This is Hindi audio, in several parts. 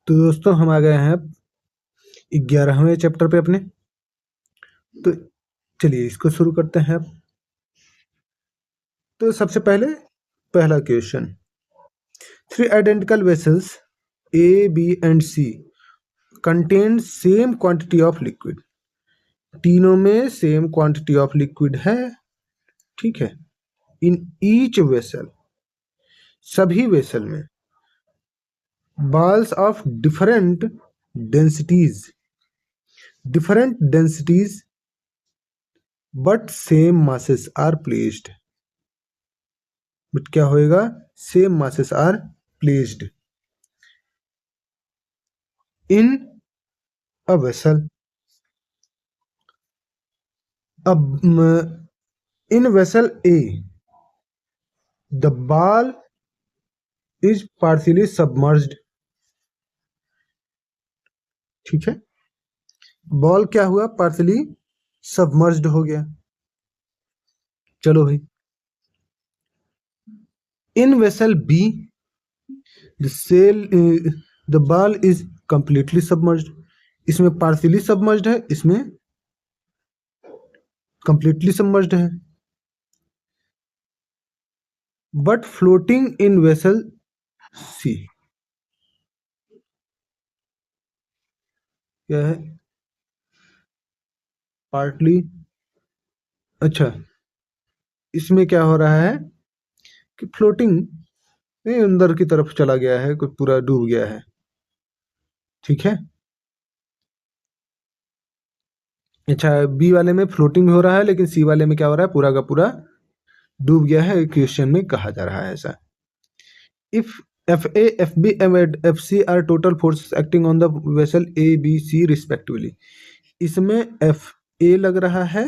तो दोस्तों हम आ गए हैं 11वें चैप्टर पे अपने। तो चलिए इसको शुरू करते हैं अब। तो सबसे पहले पहला question, 3 identical vessels A B and C contain same quantity of liquid. तीनों में सेम क्वांटिटी ऑफ लिक्विड है, ठीक है। इन ईच वेसल, सभी वेसल में balls of different densities but same masses are placed। But क्या होएगा, same masses are placed in a vessel। अब in vessel A the ball is partially submerged, ठीक है। बॉल क्या हुआ, पार्शली सबमर्ज्ड हो गया। चलो भाई, in vessel be the ball is completely submerged. इसमें पार्शली सबमर्ज्ड है, इसमें कंप्लीटली सबमर्ज्ड है। बट फ्लोटिंग इन वेसल सी, क्या है, पार्टली, अच्छा इसमें क्या हो रहा है कि फ्लोटिंग अंदर की तरफ चला गया है, कोई पूरा डूब गया है, ठीक है। अच्छा, बी वाले में फ्लोटिंग हो रहा है, लेकिन सी वाले में क्या हो रहा है, पूरा का पूरा डूब गया है। क्वेश्चन में कहा जा रहा है ऐसा। If F A F B and F C are total force acting on the vessel A B C respectively. इसमें एफ ए लग रहा है,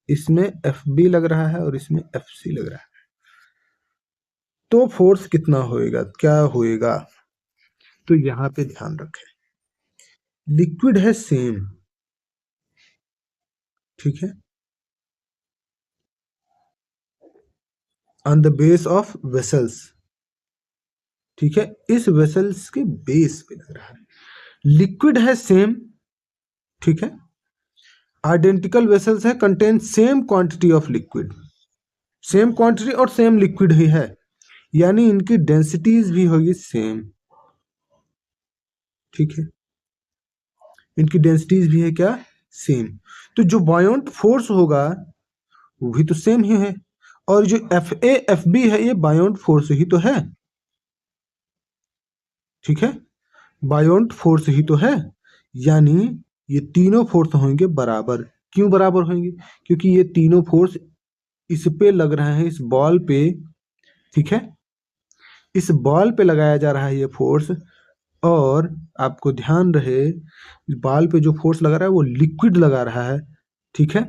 इसमें एफ बी लग रहा है और इसमें एफ सी लग रहा है। तो फोर्स कितना होएगा, क्या होएगा, तो यहां पे ध्यान रखें, लिक्विड है सेम, ठीक है, on the base of vessels, ठीक है, इस वेसल्स के बेस पे लग रहा है। लिक्विड है सेम, ठीक है, आइडेंटिकल वेसल्स है, contain same quantity of liquid, same quantity और सेम लिक्विड ही है, यानी इनकी डेंसिटीज भी होगी सेम, ठीक है, इनकी डेंसिटीज भी है क्या, सेम। तो जो बायोंट फोर्स होगा वो भी तो सेम ही है, और जो एफ ए एफ बी है ये बायोंट फोर्स ही तो है, ठीक है, बायोंट फोर्स ही तो है, यानी ये तीनों फोर्स होंगे बराबर। क्यों बराबर होंगे, क्योंकि ये तीनों फोर्स इस पे लग रहे हैं, इस बॉल पे, ठीक है, इस बॉल पे लगाया जा रहा है ये फोर्स। और आपको ध्यान रहे, बॉल पे जो फोर्स लगा रहा है वो लिक्विड लगा रहा है, ठीक है,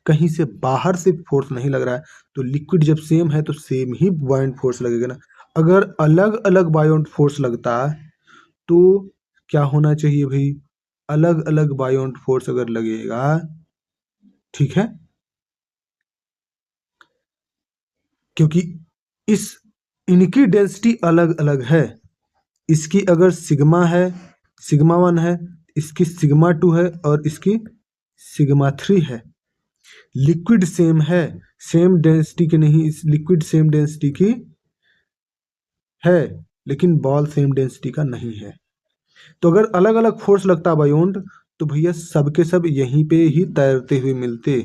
कहीं से बाहर से फोर्स नहीं लग रहा है। तो लिक्विड जब सेम है तो सेम ही बायोंट फोर्स लगेगा ना। अगर अलग अलग बायोंट फोर्स लगता तो क्या होना चाहिए भाई, अलग अलग बायोंट फोर्स अगर लगेगा, ठीक है, क्योंकि इस इनकी डेंसिटी अलग अलग है। इसकी अगर सिग्मा है, सिग्मा 1 है, इसकी सिग्मा 2 है और इसकी सिग्मा 3 है। लिक्विड सेम है, सेम डेंसिटी की नहीं, इस लिक्विड सेम डेंसिटी की है, लेकिन बॉल सेम डेंसिटी का नहीं है। तो अगर अलग अलग फोर्स लगता बायोंट तो भैया सबके सब यहीं पे ही तैरते हुए मिलते।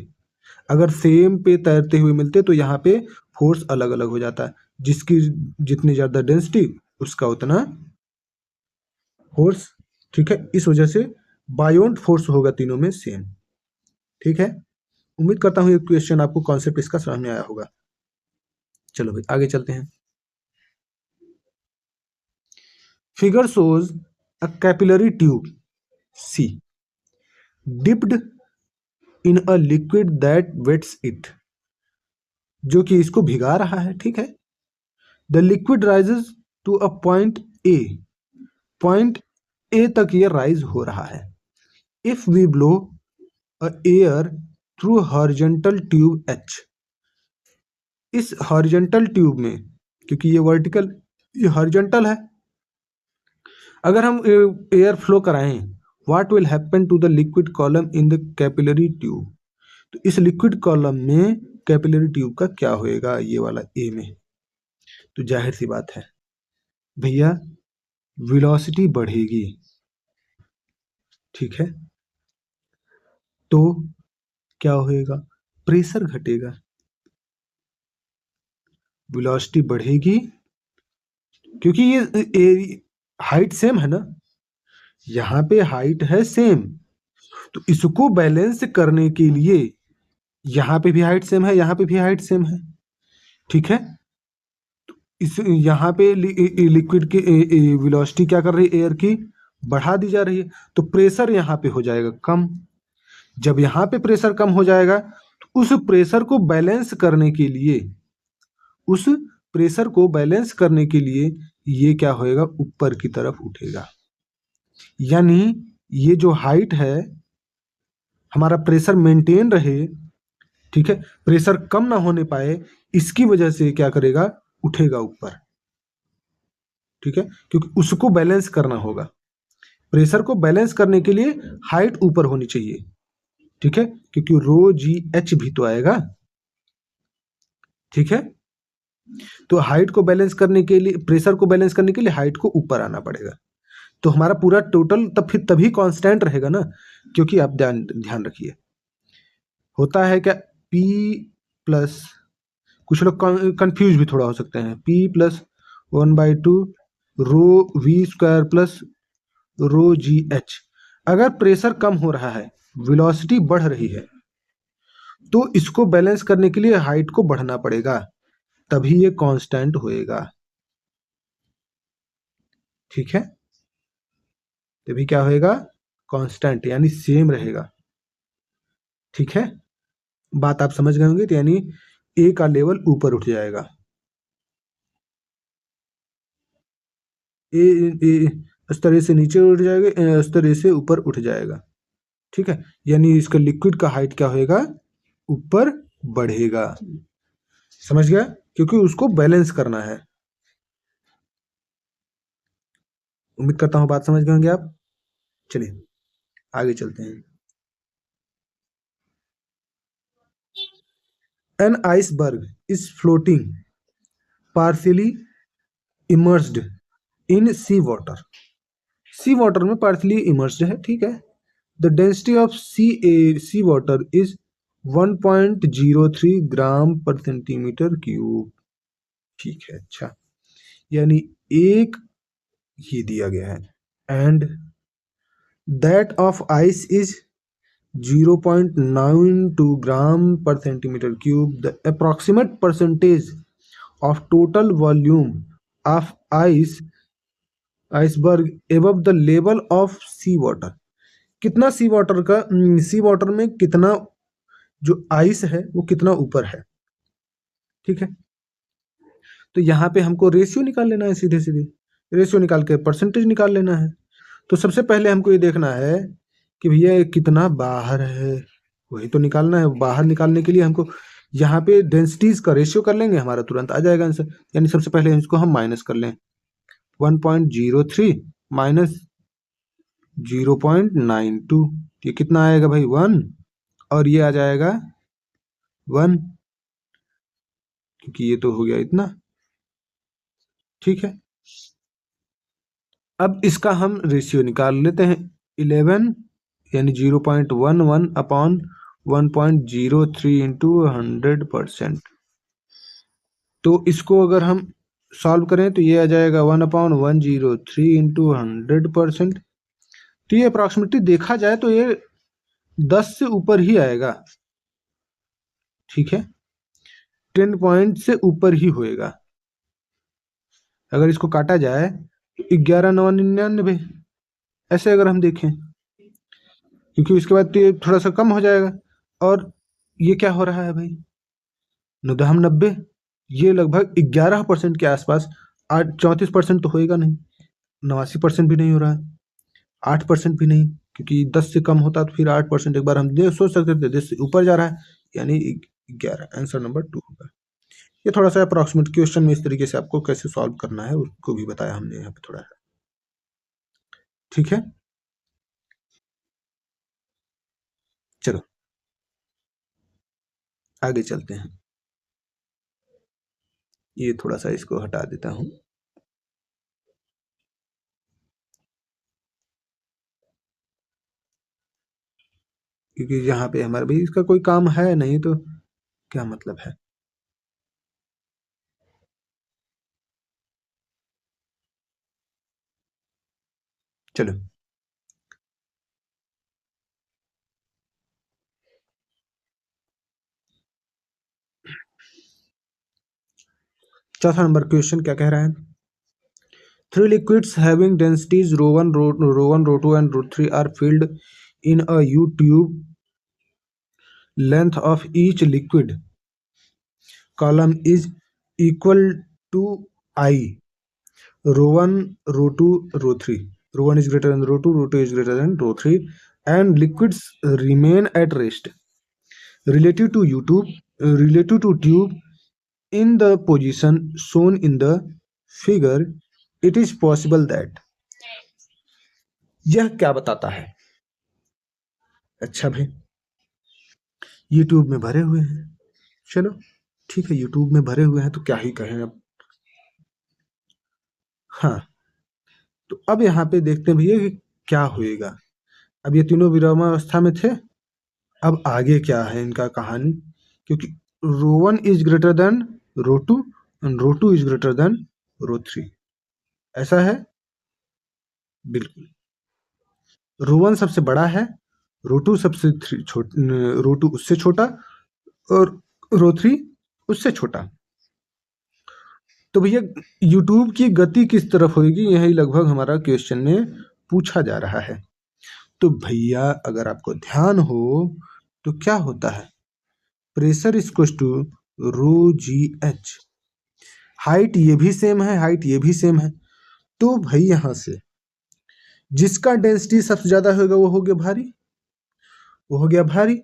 अगर सेम पे तैरते हुए मिलते तो यहाँ पे फोर्स अलग अलग हो जाता है, जिसकी जितनी ज्यादा डेंसिटी उसका उतना फोर्स, ठीक है। इस वजह से बायोंट फोर्स होगा तीनों में सेम, ठीक है। उम्मीद करता हूँ ये क्वेश्चन आपको कॉन्सेप्ट इसका समझ में आया होगा। चलो भाई आगे चलते हैं। Figure shows a capillary tube C dipped in a liquid that wets it, जो कि इसको भिगा रहा है, ठीक है। The liquid rises to a point A, point A तक ये राइज हो रहा है। If we blow a air through horizontal tube H, इस हॉरिजॉन्टल ट्यूब में, क्योंकि ये वर्टिकल, ये हॉरिजॉन्टल है, अगर हम एयर फ्लो कराएं, what will happen to the liquid column in the capillary tube, तो इस लिक्विड कॉलम में कैपिलरी ट्यूब का क्या होएगा, ये वाला ए में, तो जाहिर सी बात है भैया वेलोसिटी बढ़ेगी, ठीक है, तो क्या होएगा, प्रेशर घटेगा, वेलोसिटी बढ़ेगी क्योंकि ये हाइट सेम है ना, यहाँ पे हाइट है सेम, तो इसको बैलेंस करने के लिए यहाँ पे भी हाइट सेम है, यहाँ पे भी हाइट सेम है, ठीक है, इस यहाँ पे लिक्विड की वेलोसिटी क्या कर रही है, एयर की बढ़ा दी जा रही है, तो प्रेशर यहाँ पे हो जाएगा कम। जब यहाँ पे प्रेशर कम हो जाएगा तो उस प्रेशर को बैलेंस करने के लिए, उस प्रेशर को बैलेंस करने के लिए ये क्या होएगा, ऊपर की तरफ उठेगा। यानी ये जो हाइट है, हमारा प्रेशर मेंटेन रहे, ठीक है, प्रेशर कम ना होने पाए, इसकी वजह से क्या करेगा, उठेगा ऊपर, ठीक है, क्योंकि उसको बैलेंस करना होगा। प्रेशर को बैलेंस करने के लिए हाइट ऊपर होनी चाहिए, ठीक है, क्योंकि रो जी एच भी तो आएगा, ठीक है, तो हाइट को बैलेंस करने के लिए, प्रेशर को बैलेंस करने के लिए हाइट को ऊपर आना पड़ेगा, तो हमारा पूरा टोटल तब फिर तभी कांस्टेंट रहेगा ना, क्योंकि आप ध्यान ध्यान रखिए, होता है क्या, P प्लस, कुछ लोग कंफ्यूज भी थोड़ा हो सकते हैं, P+1/2 rho V square plus rho G H. अगर प्रेशर कम हो रहा है, वेलोसिटी बढ़ रही है, तो इसको बैलेंस करने के लिए हाइट को बढ़ना पड़ेगा, तभी ये कांस्टेंट होएगा, ठीक है, तभी क्या होएगा, कांस्टेंट, यानी सेम रहेगा, ठीक है, बात आप समझ गए होंगे, तो यानी ए का लेवल ऊपर उठ जाएगा, ए, ए इस तरह से नीचे उठ जाएगा, इस तरह से ऊपर उठ जाएगा, ठीक है, यानी इसका लिक्विड का हाइट क्या होएगा, ऊपर बढ़ेगा, समझ गया, क्योंकि उसको बैलेंस करना है। उम्मीद करता हूं बात समझ गए होंगे आप। चलिए आगे चलते हैं। An iceberg is floating partially immersed in sea water, sea water में पार्शियली इमर्स्ड है, ठीक है, the density of sea water is 1.03 gram per centimetre cube, ठीक है, अच्छा, यानी एक ये दिया गया है, and that of ice is 0.92 gram per centimetre cube, the approximate percentage of total volume of iceberg above the level of sea water, कितना सी वाटर का, सी वाटर में कितना जो आइस है वो कितना ऊपर है, ठीक है, तो यहाँ पे हमको रेशियो निकाल लेना है, सीधे सीधे रेशियो निकाल के परसेंटेज निकाल लेना है। तो सबसे पहले हमको ये देखना है कि भैया ये कितना बाहर है, वही तो निकालना है। बाहर निकालने के लिए हमको यहाँ पे डेंसिटीज का रेशियो कर लेंगे, हमारा तुरंत आ जाएगा आंसर। यानी सबसे पहले इसको हम माइनस कर लें, 1.03 माइनस 0.92, ये कितना आएगा भाई 1, और ये आ जाएगा 1, क्योंकि ये तो हो गया इतना, ठीक है। अब इसका हम रेशियो निकाल लेते हैं, 11 यानी 0.11 अपॉन 1.03 इंटू 100%। तो इसको अगर हम सॉल्व करें तो ये आ जाएगा 1/103 इंटू 100%। तो ये अप्रॉक्सीमेटली देखा जाए तो ये 10 से ऊपर ही आएगा, ठीक है, 10 पॉइंट से ऊपर ही होएगा। अगर इसको काटा जाए तो 11,999 ऐसे अगर हम देखें, क्योंकि उसके बाद तो ये थोड़ा सा कम हो जाएगा। और ये क्या हो रहा है भाई, 990, ये लगभग 11% के आसपास, 34% तो होएगा नहीं, 89% भी नहीं हो रहा है, 8% भी नहीं, क्योंकि 10 से कम होता तो फिर 8%, एक बार हम सोच सकते थे 10 से ऊपर जा रहा है, यानी 11, आंसर नंबर 2 होगा। ये थोड़ा सा अप्रॉक्सीमेट क्वेश्चन में इस तरीके से आपको कैसे सॉल्व करना है उसको भी बताया हमने यहाँ पे थोड़ा सा। ठीक है, चलो आगे चलते हैं। ये थोड़ा सा इसको हटा देता हूं, क्योंकि यहाँ पे हमारा भी इसका कोई काम है नहीं, तो क्या मतलब है। चलो, चौथा नंबर क्वेश्चन क्या कह रहा है। Three liquids having densities rho 1, rho 1, rho 2 and rho 3 are filled in a U-tube. Length of each liquid column is equal to I. Rho 1, rho 2, rho 3. Rho 1 is greater than rho 2, rho 2 is greater than rho 3, and liquids remain at rest. Relative to tube in the position shown in the figure, it is possible that। यह क्या बताता है। अच्छा भाई, यूट्यूब में भरे हुए हैं, चलो ठीक है, यूट्यूब में भरे हुए हैं तो क्या ही कहें अब। हाँ, तो अब यहाँ पे देखते हैं भैया कि क्या होएगा। अब ये तीनों विरामावस्था में थे, अब आगे क्या है इनका कहानी, क्योंकि row 1 is greater than row 2 and row 2 is greater than row 3, ऐसा है बिल्कुल। रो 1 सबसे बड़ा है, रो 2 सबसे रो 2 उससे छोटा, और रो 3 उससे छोटा। तो भैया यूट्यूब की गति किस तरफ होगी, यही लगभग हमारा क्वेश्चन में पूछा जा रहा है। तो भैया अगर आपको ध्यान हो तो क्या होता है, pressure equals to rho G H. Height ये भी सेम है, हाइट ये भी सेम है, तो भाई यहां से जिसका डेंसिटी सबसे ज्यादा होगा वो हो गया भारी, वो हो गया भारी।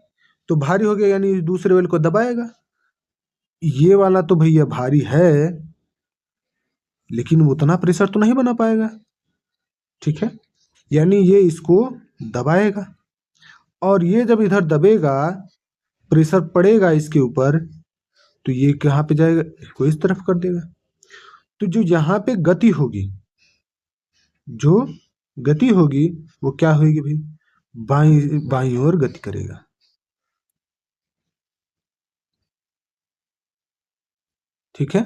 तो भारी हो गया यानी दूसरे वेल को दबाएगा। ये वाला तो भैया भारी है, लेकिन उतना प्रेशर तो नहीं बना पाएगा, ठीक है, यानी ये इसको दबाएगा, और ये जब इधर दबेगा, प्रेशर पड़ेगा इसके ऊपर, तो ये कहाँ पे जाएगा, इसको इस तरफ कर देगा। तो जो यहाँ पे गति होगी, जो गति होगी वो क्या होगी भाई, बाई बाई ओर गति करेगा, ठीक है।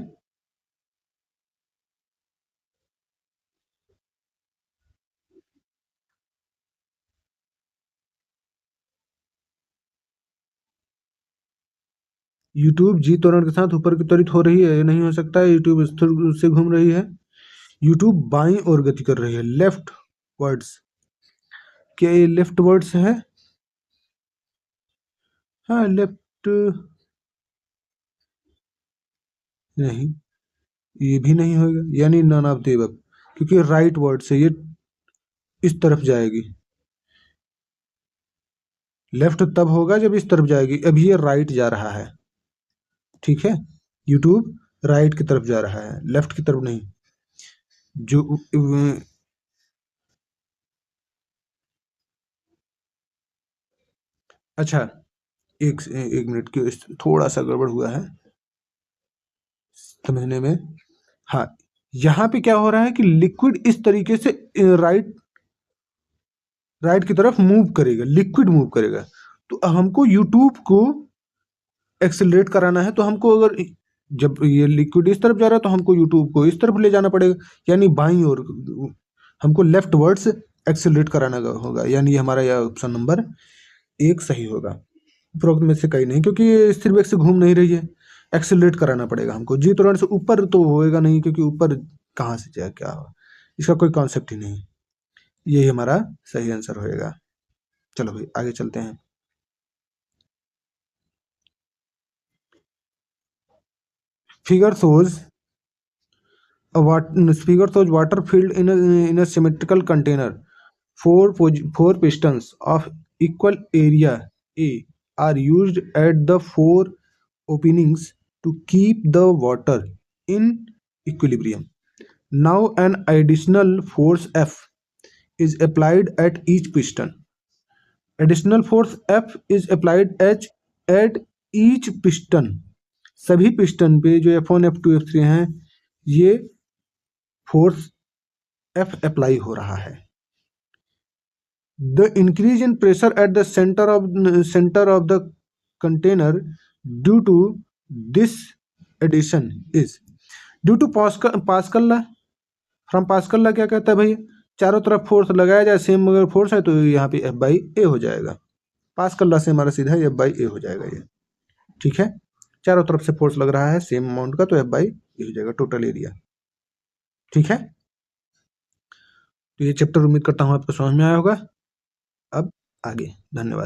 यूट्यूब जी त्वरण के साथ ऊपर की त्वरित हो रही है, ये नहीं हो सकता है, यूट्यूब स्थिर रूप से घूम रही है, यूट्यूब बाई ओर गति कर रही है, लेफ्ट वर्ड्स। क्या ये लेफ्ट वर्ड्स है, हाँ लेफ्ट, नहीं ये भी नहीं होगा, यानी नन ऑफ द अबव, क्योंकि राइट वर्ड से ये इस तरफ जाएगी, लेफ्ट तब होगा जब इस तरफ जाएगी, अभी ये राइट जा रहा है, ठीक है, यूट्यूब राइट की तरफ जा रहा है, लेफ्ट की तरफ नहीं। जो अच्छा, एक मिनट की थोड़ा सा गड़बड़ हुआ है समझने में। हाँ, यहाँ पे क्या हो रहा है कि लिक्विड इस तरीके से राइट राइट की तरफ मूव करेगा, लिक्विड मूव करेगा, तो हमको यूट्यूब को एक्सेलरेट कराना है, तो हमको अगर जब ये लिक्विड इस तरफ जा रहा है तो हमको यूट्यूब को इस तरफ ले जाना पड़ेगा, यानी बाईं ओर हमको लेफ्ट वर्ड्स एक्सेलरेट कराना होगा, यानी हमारा यह ऑप्शन नंबर 1 सही होगा। उपरोक्त में से कहीं नहीं, क्योंकि ये स्थिर वेग से घूम नहीं रही है, एक्सेलरेट कराना पड़ेगा हमको, जी त्वरण से ऊपर तो होएगा नहीं, क्योंकि ऊपर कहाँ से जाए, क्या हो, इसका कोई कॉन्सेप्ट ही नहीं। यही हमारा सही आंसर होएगा। चलो भाई आगे चलते हैं। Figure shows figure shows water filled in a symmetrical container. Four pistons of equal area A are used at the four openings to keep the water in equilibrium. Now an additional force F is applied at each piston. Additional force F is applied at each piston. सभी पिस्टन पे जो F1, F2, F3 हैं ये फोर्स F अप्लाई हो रहा है. The increase in pressure at the center of the container due to this addition is due to Pascal law. From Pascal law क्या कहता है भैया, चारों तरफ फोर्स लगाया जाए सेम अगर फोर्स है तो यहाँ पे F बाई ए हो जाएगा. पास्कल ला से हमारा सीधा F बाई ए हो जाएगा ये. ठीक है, चारों तरफ से फोर्स लग रहा है सेम अमाउंट का तो F बाई ए हो जाएगा टोटल एरिया. ठीक है, तो ये चैप्टर उम्मीद करता हूँ आपको समझ में आया होगा. अब आगे, धन्यवाद.